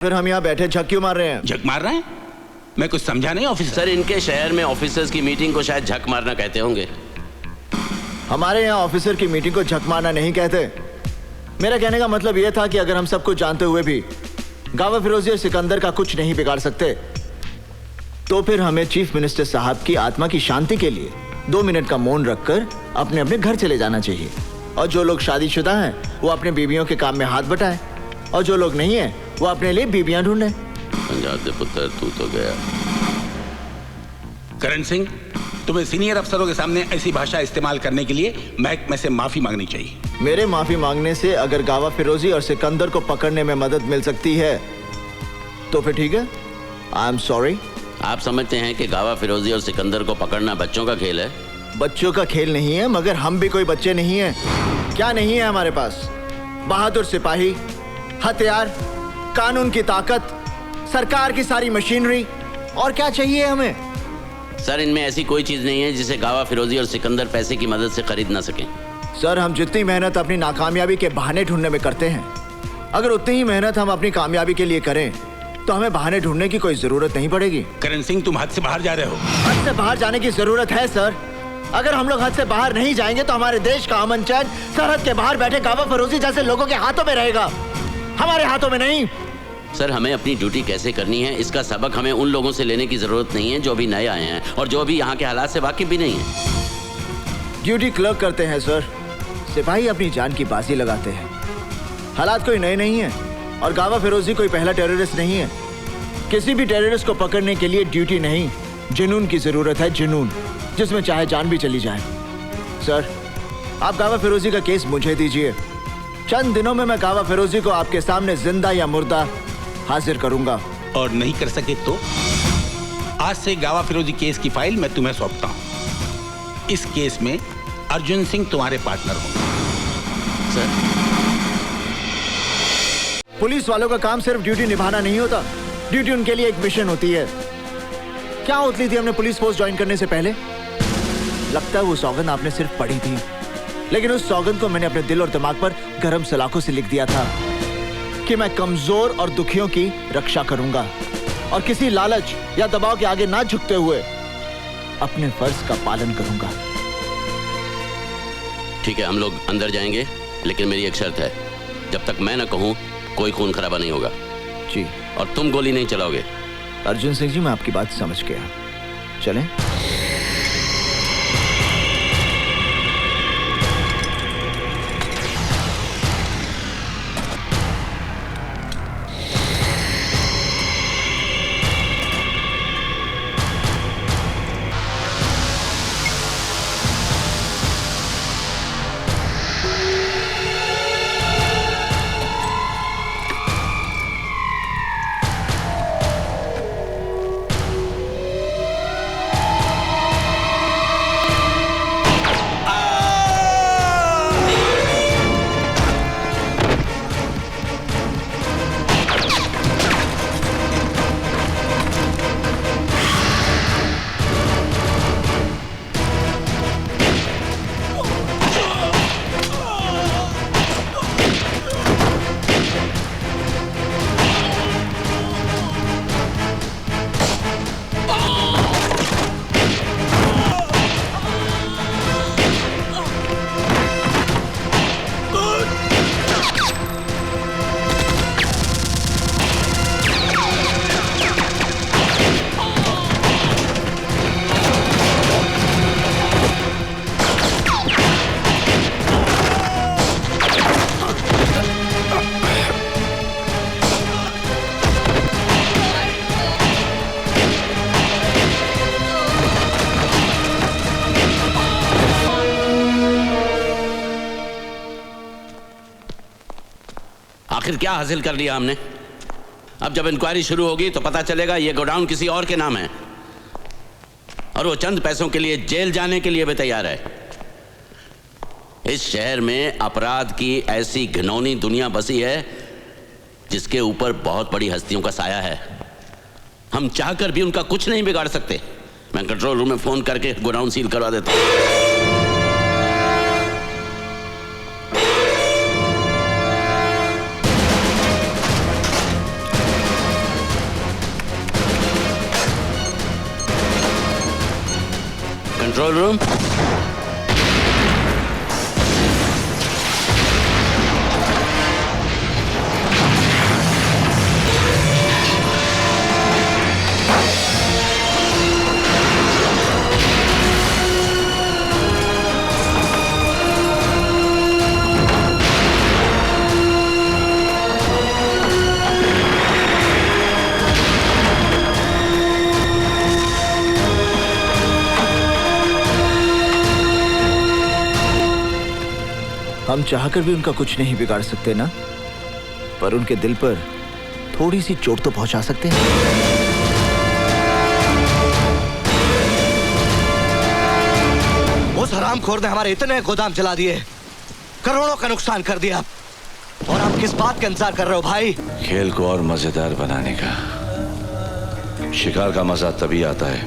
फिर हम यहाँ बैठे झक क्यों मार रहे हैं? झक मार रहे हैं? मैं कुछ समझा नहीं ऑफिसर। सर, इनके शहर में ऑफिसर्स की मीटिंग को शायद झक मारना कहते होंगे। हमारे यहाँ ऑफिसर की मीटिंग को झक मारना नहीं कहते। मेरा कहने का मतलब यह था कि अगर हम सब कुछ जानते हुए भी गावा फिरोजी और सिकंदर का कुछ नहीं बिगाड़ सकते, तो फिर हमें चीफ मिनिस्टर साहब की आत्मा की शांति के लिए 2 मिनट का मौन रखकर अपने अपने घर चले जाना चाहिए। और जो लोग शादीशुदा हैं वो अपने बीवियों के काम में हाथ बटाएं, और जो लोग नहीं हैं वो अपने लिए बीबियां ढूंढें। पंजाब के पुत्र, तू तो गया। करण सिंह, तुम्हें सीनियर अफसरों के सामने ऐसी भाषा इस्तेमाल करने के लिए महकमे से माफी मांगनी चाहिए। मेरे माफी मांगने से अगर गावा फिरोजी और सिकंदर को पकड़ने में मदद मिल सकती है तो फिर ठीक है, आई एम सॉरी। आप समझते हैं कि गावा फिरोजी और सिकंदर को पकड़ना बच्चों का खेल है? बच्चों का खेल नहीं है, मगर हम भी कोई बच्चे नहीं हैं। क्या नहीं है हमारे पास? बहादुर सिपाही, हथियार, कानून की ताकत, सरकार की सारी मशीनरी, और क्या चाहिए हमें? सर, इनमें ऐसी कोई चीज नहीं है जिसे गावा फिरोजी और सिकंदर पैसे की मदद से खरीद ना सकें। सर, हम जितनी मेहनत अपनी नाकामयाबी के बहाने ढूंढने में करते हैं, अगर उतनी ही मेहनत हम अपनी कामयाबी के लिए करें तो हमें बहाने ढूंढने की कोई जरूरत नहीं पड़ेगी। करण सिंह, तुम हद से बाहर जा रहे हो। हद से बाहर जाने की जरूरत है सर। अगर हम लोग हद से बाहर नहीं जाएंगे तो हमारे देश का अमन चैन सरहद के बाहर बैठे गावा फिरोजी जैसे लोगों के हाथों में रहेगा, हमारे हाथों में नहीं। सर, हमें अपनी ड्यूटी कैसे करनी है इसका सबक हमें उन लोगों से लेने की जरूरत नहीं है जो अभी नए आए हैं और जो अभी यहाँ के हालात से वाकिफ भी नहीं है। ड्यूटी क्लर्क करते हैं सर, सिपाही अपनी जान की बाजी लगाते हैं। हालात कोई नए नहीं है और गावा फिरोजी कोई पहला टेररिस्ट नहीं है। किसी भी टेररिस्ट को पकड़ने के लिए ड्यूटी नहीं, जुनून की जरूरत है, जुनून, जिसमें चाहे जान भी चली जाए। सर, आप गावा फिरोजी का केस मुझे दीजिए। चंद दिनों में मैं गावा फिरोजी को आपके सामने जिंदा या मुर्दा हाजिर करूंगा। और नहीं कर सके तो आज से गावा फिरोजी केस की फाइल मैं तुम्हें सौंपता हूं। इस केस में अर्जुन सिंह तुम्हारे पार्टनर होंगे। सर, पुलिस वालों का काम सिर्फ ड्यूटी निभाना नहीं होता, ड्यूटी उनके लिए एक मिशन होती है। क्या उतली थी हमने पुलिस फोर्स ज्वाइन करने से पहले? लगता है वो सौगंध आपने सिर्फ पढ़ी थी, लेकिन उस सौगंध को मैंने अपने दिल और दिमाग पर गरम सलाखों से लिख दिया था कि मैं कमजोर और दुखियों की रक्षा करूंगा और किसी लालच या दबाव के आगे ना झुकते हुए अपने फर्ज का पालन करूंगा। ठीक है, हम लोग अंदर जाएंगे, लेकिन मेरी एक शर्त है, जब तक मैं ना कहूं कोई खून खराबा नहीं होगा। जी। और तुम गोली नहीं चलाओगे। अर्जुन सिंह जी, मैं आपकी बात समझ गया। चलें? आखिर क्या हासिल कर लिया हमने? अब जब इंक्वायरी शुरू होगी तो पता चलेगा ये गोडाउन किसी और के नाम है और वो चंद पैसों के लिए जेल जाने के लिए भी तैयार है। इस शहर में अपराध की ऐसी घिनौनी दुनिया बसी है जिसके ऊपर बहुत बड़ी हस्तियों का साया है। हम चाहकर भी उनका कुछ नहीं बिगाड़ सकते। मैं कंट्रोल रूम में फोन करके गोडाउन सील करवा देता हूं। Control room. हम चाहकर भी उनका कुछ नहीं बिगाड़ सकते ना, पर उनके दिल पर थोड़ी सी चोट तो पहुंचा सकते हैं। उस हरामखोर ने हमारे इतने गोदाम जला दिए, करोड़ों का नुकसान कर दिया, और आप किस बात का इंतजार कर रहे हो भाई? खेल को और मजेदार बनाने का। शिकार का मजा तभी आता है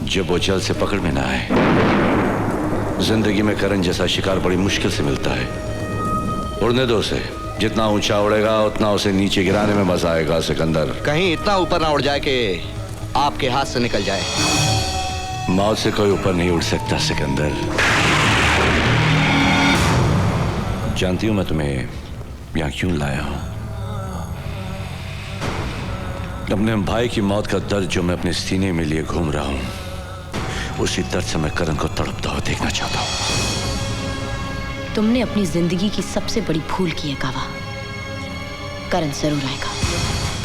जब वो जल से पकड़ में ना आए। जिंदगी में करण जैसा शिकार बड़ी मुश्किल से मिलता है। उड़ने दो उसे, जितना ऊंचा उड़ेगा उतना उसे नीचे गिराने में मजा आएगा सिकंदर। कहीं इतना ऊपर ना उड़ जाए कि आपके हाथ से निकल जाए। मौत से कोई ऊपर नहीं उड़ सकता सिकंदर। जानती हूं मैं तुम्हें यहां क्यों लाया हूं। अपने भाई की मौत का दर्द जो मैं अपने सीने में लिए घूम रहा हूं, उसी दर्द से मैं करण को तड़पता हुआ देखना चाहता हूं। तुमने अपनी जिंदगी की सबसे बड़ी भूल की है कावा। करण जरूर आएगा।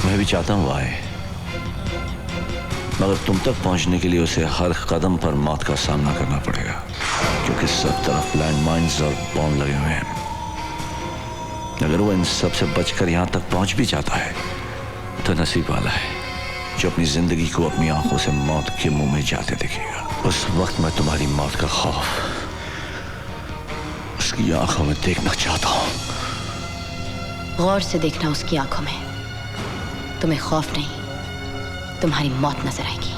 मैं भी चाहता हूं आए, मगर तुम तक पहुंचने के लिए उसे हर कदम पर मौत का सामना करना पड़ेगा, क्योंकि सब तरफ लैंडमाइंस और बॉम्ब लगे हुए हैं। अगर वो इन सब से बचकर यहां तक पहुंच भी जाता है तो नसीब वाला है जो अपनी जिंदगी को अपनी आंखों से मौत के मुंह में जाते देखेगा। उस वक्त मैं तुम्हारी मौत का खौफ उसकी आंखों में देखना चाहता हूं। गौर से देखना उसकी आंखों में। तुम्हें खौफ नहीं, तुम्हारी मौत नजर आएगी।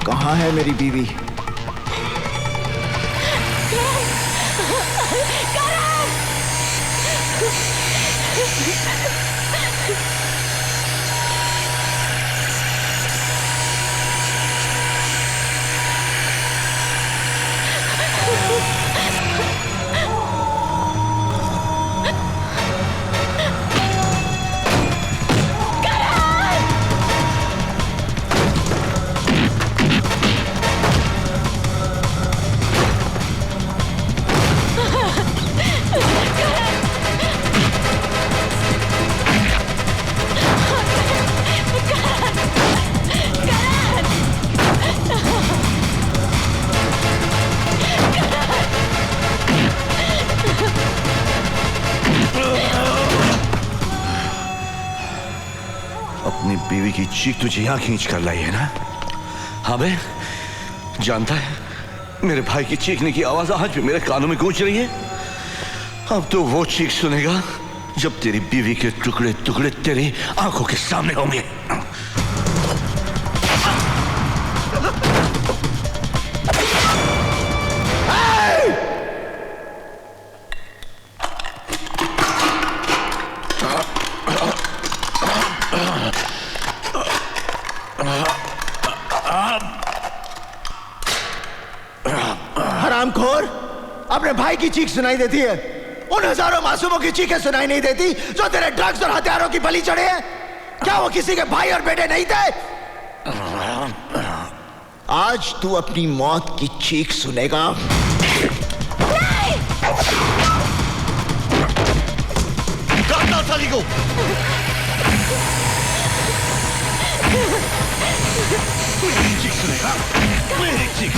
कहाँ है मेरी बीवी? बीवी की चीख तुझे यहां खींच कर लाई है ना? हाँ बे, जानता है मेरे भाई की चीखने की आवाज आज भी मेरे कानों में गूंज रही है। अब तो वो चीख सुनेगा जब तेरी बीवी के टुकड़े टुकड़े तेरी आंखों के सामने होंगे। हरामखोर, अपने भाई की चीख सुनाई देती है, उन हजारों मासूमों की चीखें सुनाई नहीं देती जो तेरे ड्रग्स और हथियारों की बलि चढ़े हैं। क्या वो किसी के भाई और बेटे नहीं थे? आज तू अपनी मौत की चीख सुनेगा। काटना साली को। मेरी चीख सुनेगा, मेरी चीख।